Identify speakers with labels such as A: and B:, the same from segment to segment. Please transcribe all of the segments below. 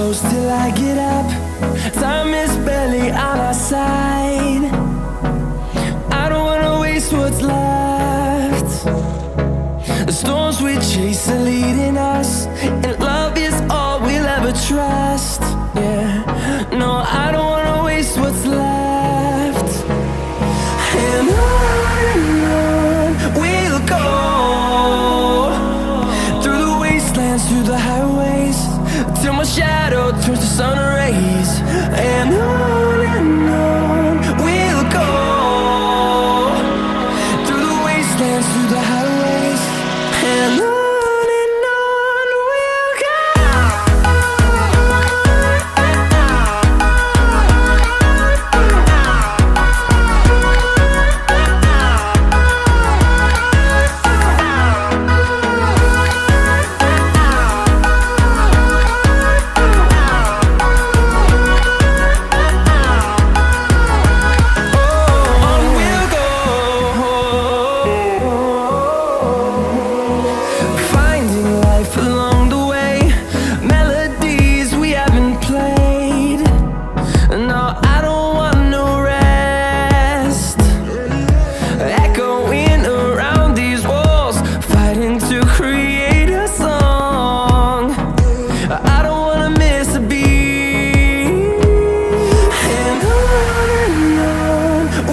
A: close till I get up. Time is barely on our side. I don't wanna waste what's left. The storms we chase are leading us, and love is all we'll ever trust. Yeah, no, I don't wanna waste what's left. And on we'll go, through the wastelands, through the highways, till my shadow turns to sun rays. And on we'll go, through the wastelands, through the highways, and on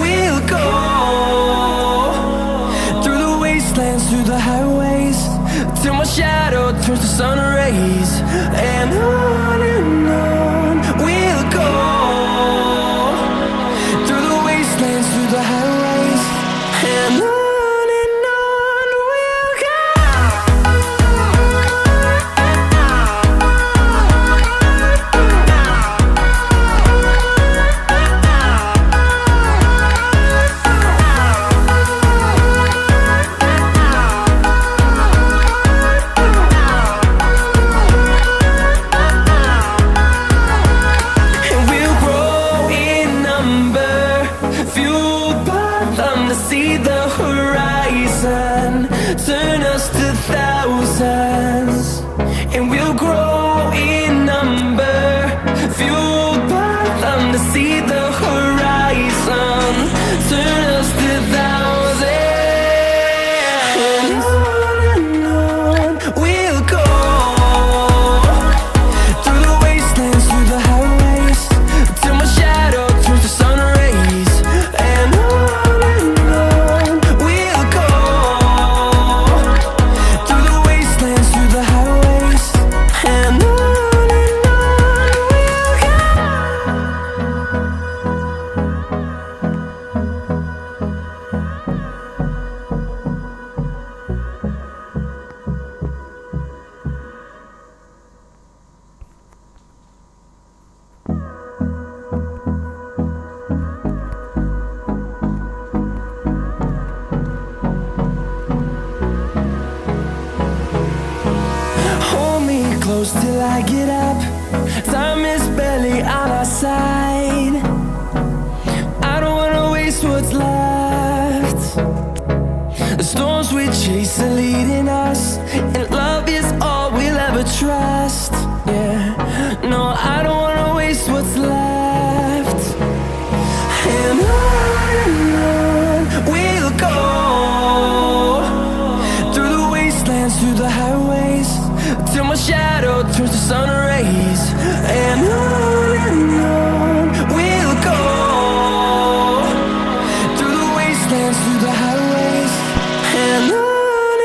A: we'll go. Through the highways, till my shadow turns to sun rays. And on we'll go, through the wastelands, through the highways, and on we'll go. See the horizon, turn us to thousands, and we'll grow in number, fueled by them. To see the horizon, turn us to thousands, and on we'll go, through the wastelands, through the highways, till my shadow turns to sun rays. And close till I get up. Time is barely on our side. I don't wanna waste what's left. The storms we chase are leading us, and love is all we'll ever trust. Yeah, no, I don't wanna waste what's left. And on we'll go, through the wastelands, through the highways, till my shadow turns to sun rays. And on we'll go, through the wastelands, through the highways, and on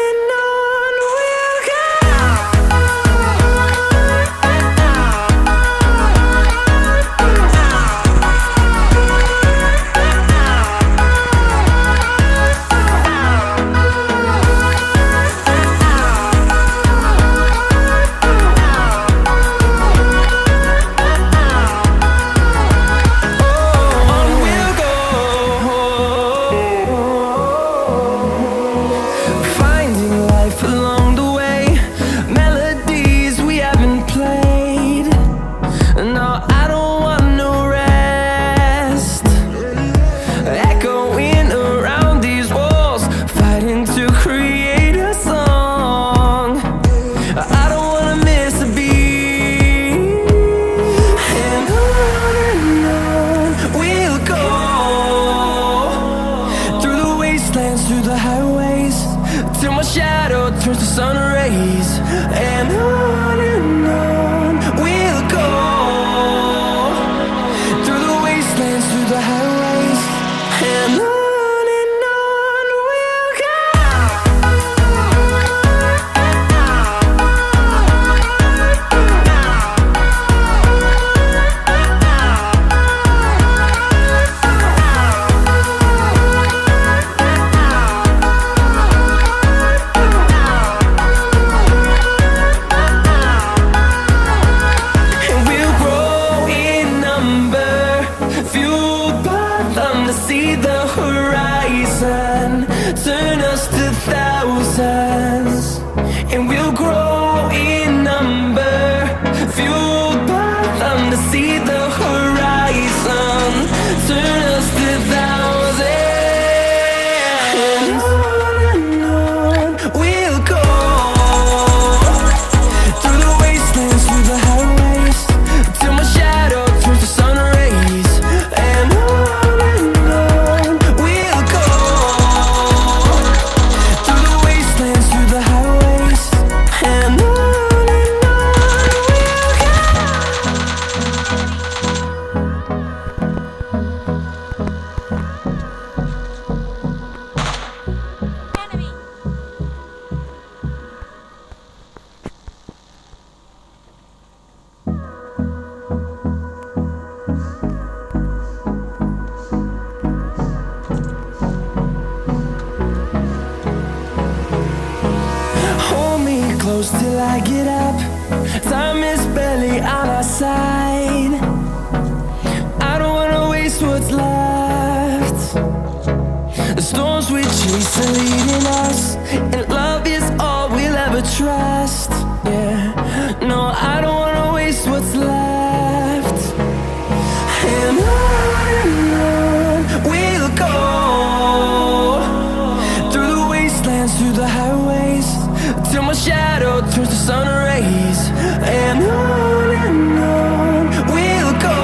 A: see the horizon, turn us to thousands, and we'll grow in number, fueled by them to see the horizon, turn us to thousands, and on we'll go, through the wastelands, through the highways, till my shadow turns to sun rays, and on we'll go, through the wastelands, through the highways, and on we'll go. Hold me close till I get up. Time is barely on our side. I don't wanna waste what's left. The storms we chase are leading us, and love is all we'll ever trust. Yeah, no, I don't wanna waste what's left. And on we'll go, through the wastelands, through the highways, till my shadow turns to sun rays, and on we'll go,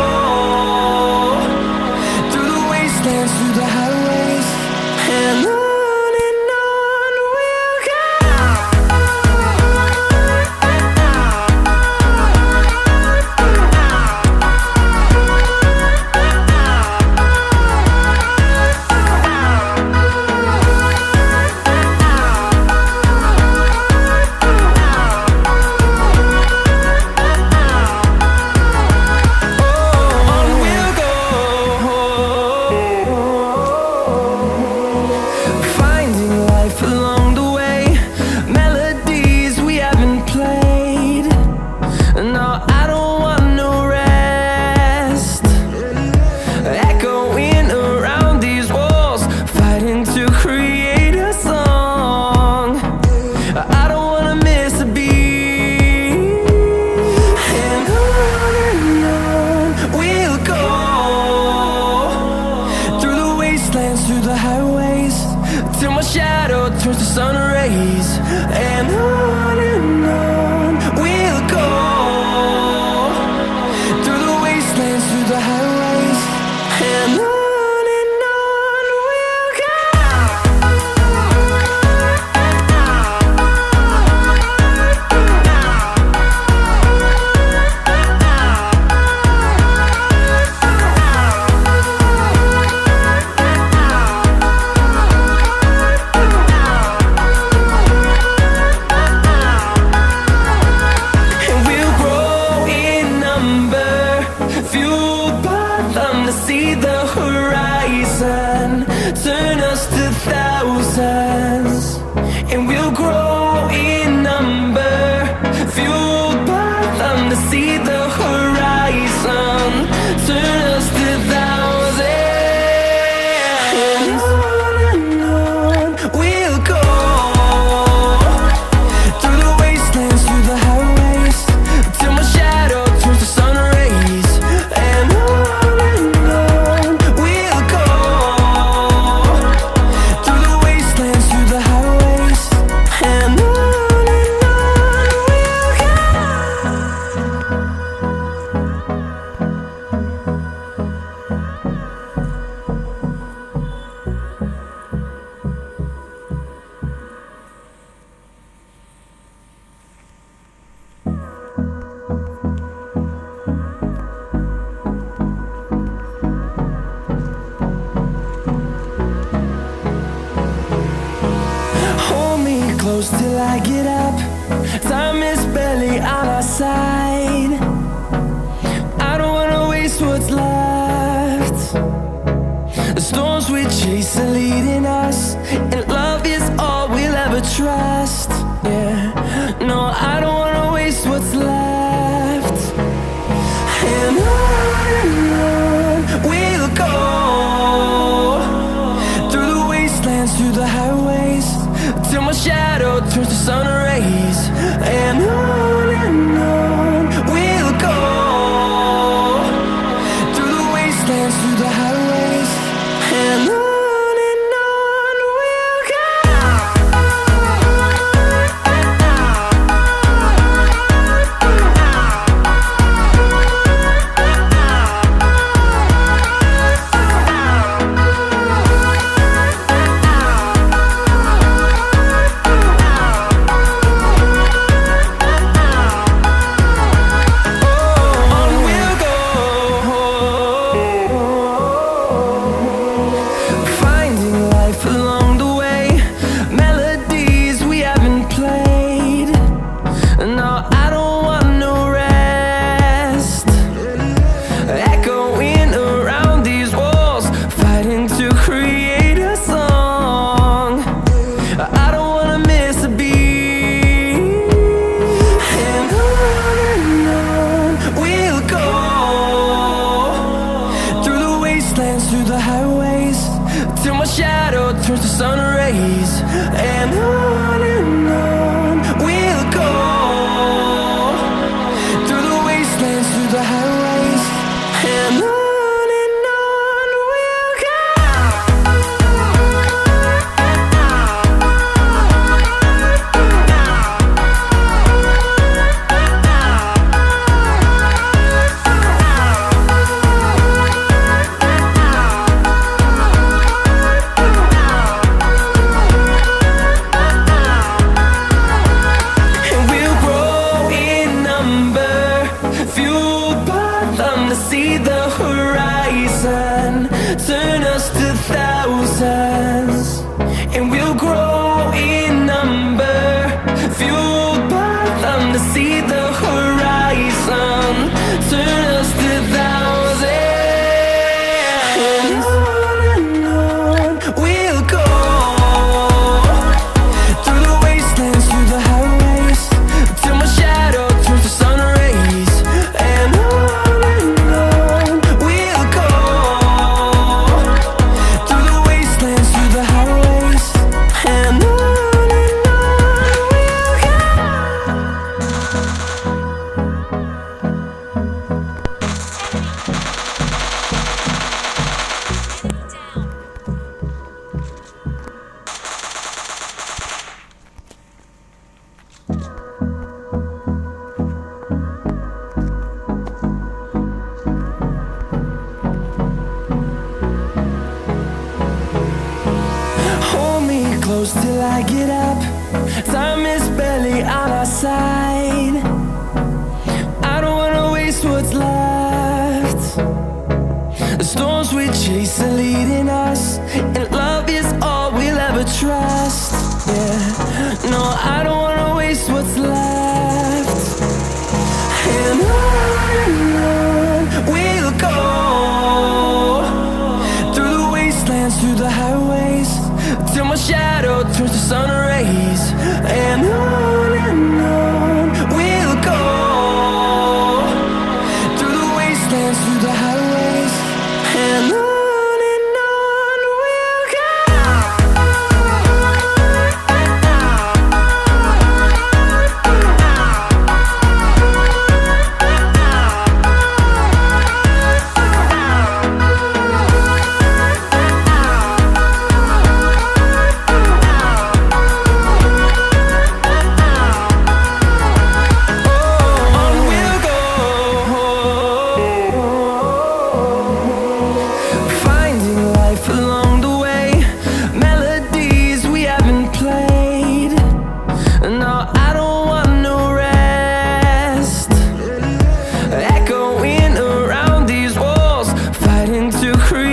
A: through the wastelands, through the highways, and on we'll go. Finding life along the way, melodies we haven't played. No, I don't want no rest. Echoing around these walls, fighting to create a song. I don't wanna miss a beat. And on we'll go, through the wastelands, through the highways, till my shadow turns to sun rays, and on we'll go, through the wastelands, through the highways, and on we'll go. And we'll grow in number, fueled by them to see the horizon, turn us to thousands, and we'll grow in number, fueled by them to see the horizon, turn us to thousands, and on we'll go, through the wastelands, through the highways, till my shadow turns to sun rays, and on we'll go, through the wastelands, through the highways, and on we'll go. Hold me close till I get up. Time is barely on our side. I don't wanna waste what's left. The storms we chase are leading us, and love is all we'll ever trust. Yeah, no, I don't wanna waste what's left. And on we'll go, wastelands, through the highways, and on we'll go. Through the highways, till my shadow turns to sun rays, and on we'll go. Through the wastelands, through the highways, and on we'll go. See the horizon, turn us to thousands, and we'll grow in number, fueled by them. To see the horizon, turn us to thousands, and on we'll go. Through the wastelands, through the highways, till my shadow turns to sun rays, and close till I get up. Time is barely on our side. I don't wanna waste what's left. The storms we chase are leading us, and love is all we'll ever trust. Yeah, no, I don't wanna waste what's left. And on we'll go. Through the wastelands, through the highways, till my shadow turns to sun rays, and on we'll go. Through the wastelands, through the highways, and on we'll go. To create